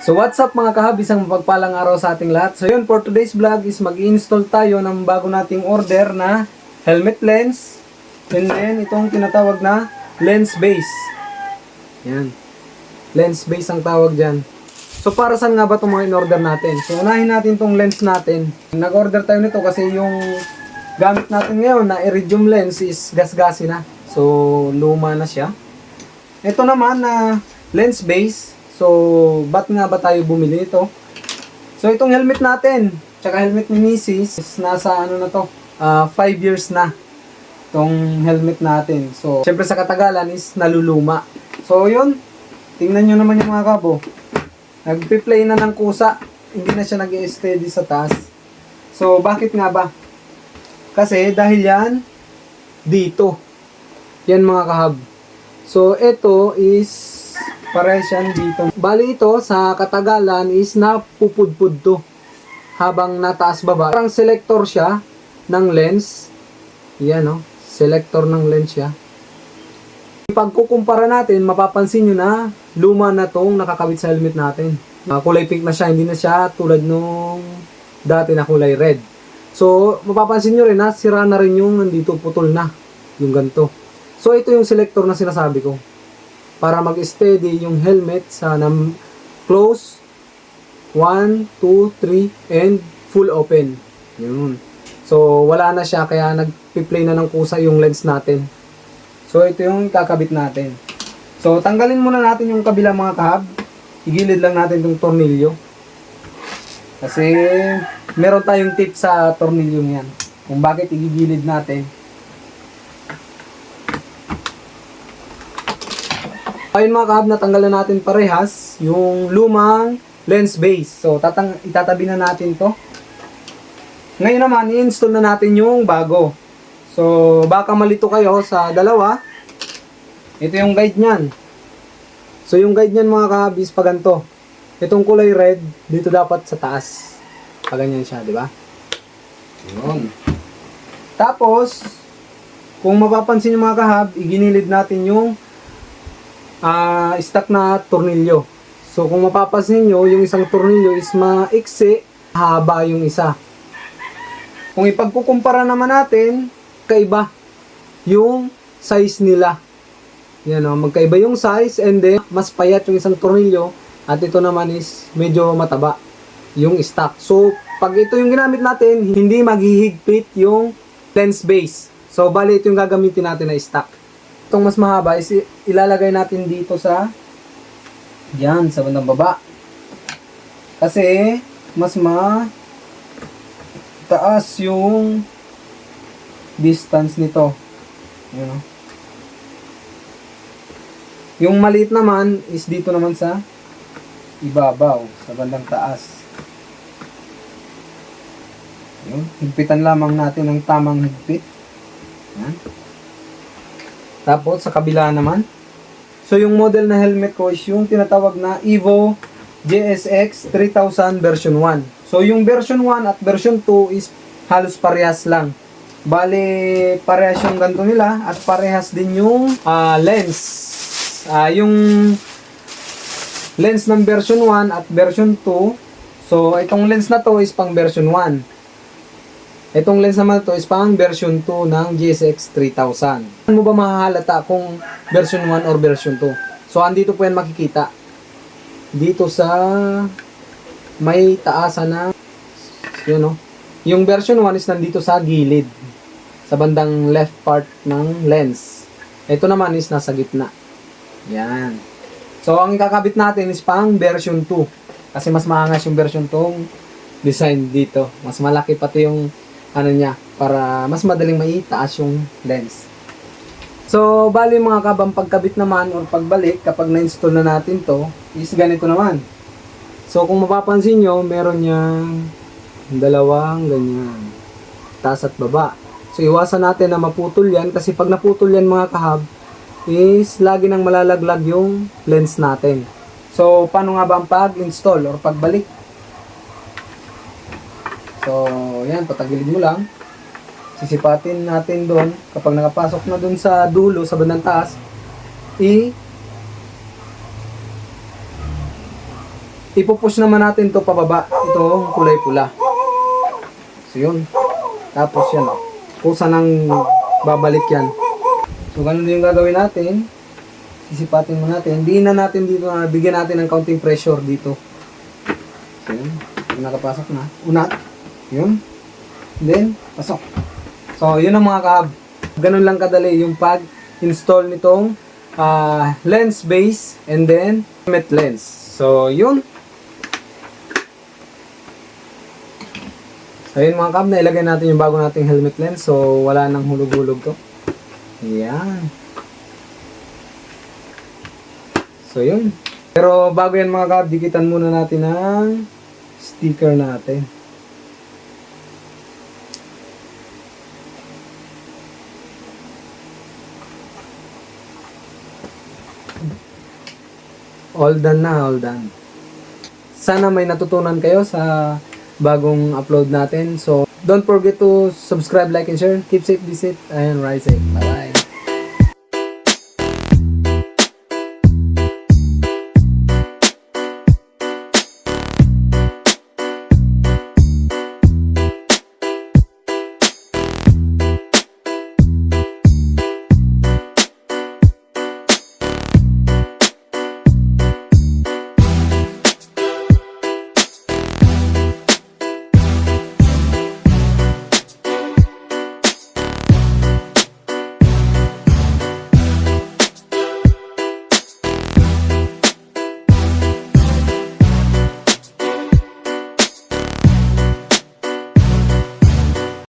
So what's up mga kahab, isang mapagpalang araw sa ating lahat. So yun, for today's vlog is mag-install tayo ng bago nating order na helmet lens. And then itong tinatawag na lens base. Yan. Lens base ang tawag dyan. So para saan nga ba itong mga in-order natin? So unahin natin itong lens natin. Nag-order tayo nito kasi yung gamit natin ngayon na iridium lens is gasgasi na. So luma na siya. Ito naman na lens base. So, ba't nga ba tayo bumili ito? So, itong helmet natin, tsaka helmet ni Mrs. is nasa ano na to, 5 years na itong helmet natin. So, syempre sa katagalan is naluluma. So, yun, tingnan nyo naman yung mga kabo. Nagpi-play na ng kusa, hindi na siya nag-steady sa taas. So, bakit nga ba? Kasi dahil yan dito. Yan mga kahab. So, ito is parehas yan dito. Bali ito sa katagalan is napupudpud to habang nataas baba. Parang selector siya ng lens. Yan o. Selector ng lens siya. Pag kukumpara natin, mapapansin nyo na luma na tong nakakabit sa helmet natin. Kulay pink na siya. Hindi na siya tulad nung dati na kulay red. So, mapapansin nyo rin na sira na rin yung nandito, putol na. Yung ganito. So, ito yung selector na sinasabi ko. Para mag-steady yung helmet sa close, 1, 2, 3, and full open. Yun. So, wala na siya, kaya nag-play na ng kusa yung lens natin. So, ito yung kakabit natin. So, tanggalin muna natin yung kabilang mga kahab. Igilid lang natin itong tornilyo. Kasi, meron tayong tip sa tornilyo yan. Kung bakit igigilid natin. Ayun mga kahab, natanggal na natin parehas yung lumang lens base. So, itatabi na natin to. Ngayon naman, i-install na natin yung bago. So, baka malito kayo sa dalawa. Ito yung guide nyan. So, yung guide nyan mga kahab is paganto. Itong kulay red, dito dapat sa taas. Paganyan siya, di ba? Yun. Tapos, kung mapapansin yung mga kahab, iginilid natin yung stock na tornilyo. So kung mapapansin nyo, yung isang tornilyo is maiksi, haba yung isa. Kung ipagkukumpara naman natin, kaiba yung size nila. Yan o, magkaiba yung size, and then mas payat yung isang tornilyo, at ito naman is medyo mataba yung stock. So pag ito yung ginamit natin, hindi maghihigpit yung lens base. So bali ito yung gagamitin natin na stock. Itong mas mahaba is ilalagay natin dito sa yan, sa bandang baba. Kasi mas taas yung distance nito. Yan, yung maliit naman is dito naman sa ibabaw, sa bandang taas. Yun, higpitan lamang natin ng tamang higpit. Yan. Tapos sa kabila naman. So yung model na helmet ko is yung tinatawag na Evo GSX 3000 version 1. So yung version 1 at version 2 is halos parehas lang. Bale parehas yung ganito nila at parehas din yung lens. Yung lens ng version 1 at version 2. So itong lens na to is pang version 1. Itong lens naman ito is pang version 2 ng GSX 3000. Ano mo ba mahahalata kung version 1 or version 2? So, andito po yan makikita. Dito sa may taasan na, yun o. Yung version 1 is nandito sa gilid. Sa bandang left part ng lens. Ito naman is nasa gitna. Yan. So, ang kakabit natin is pang version 2. Kasi mas maangas yung version 2 design dito. Mas malaki pati yung niya, para mas madaling maitaas yung lens. So, bali mga kabang pagkabit naman or pagbalik kapag na-install na natin to is ganito naman. So, kung mapapansin nyo, meron niyang dalawang ganyan. Taas at baba. So, iwasan natin na maputol yan kasi pag naputol yan mga kahab is lagi nang malalaglag yung lens natin. So, paano nga ba ang pag-install or pagbalik? So, yan, patagilid mo lang. Sisipatin natin doon. Kapag nakapasok na doon sa dulo, sa bandang taas, ipupush naman natin to pababa. Itong kulay pula. So yun. Tapos yan o. Kusa nang babalik yan. So ganun din yung gagawin natin. Sisipatin mo natin. Diin na natin dito na bigyan natin ng counting pressure dito. So yun. Nakapasok na. Unat. Yun. Then, pasok. So yun ang mga kahab. Ganun lang kadali yung pag-install nitong lens base and then helmet lens. So yun. So yun mga kahab, nailagay natin yung bago nating helmet lens. So wala nang hulog-hulog to. Yan. So yun. Pero bago yan mga kahab, dikitan muna natin ang sticker natin. All done na, all done. Sana may natutunan kayo sa bagong upload natin. So, don't forget to subscribe, like, and share. Keep safe, be safe, and ride safe. Bye-bye.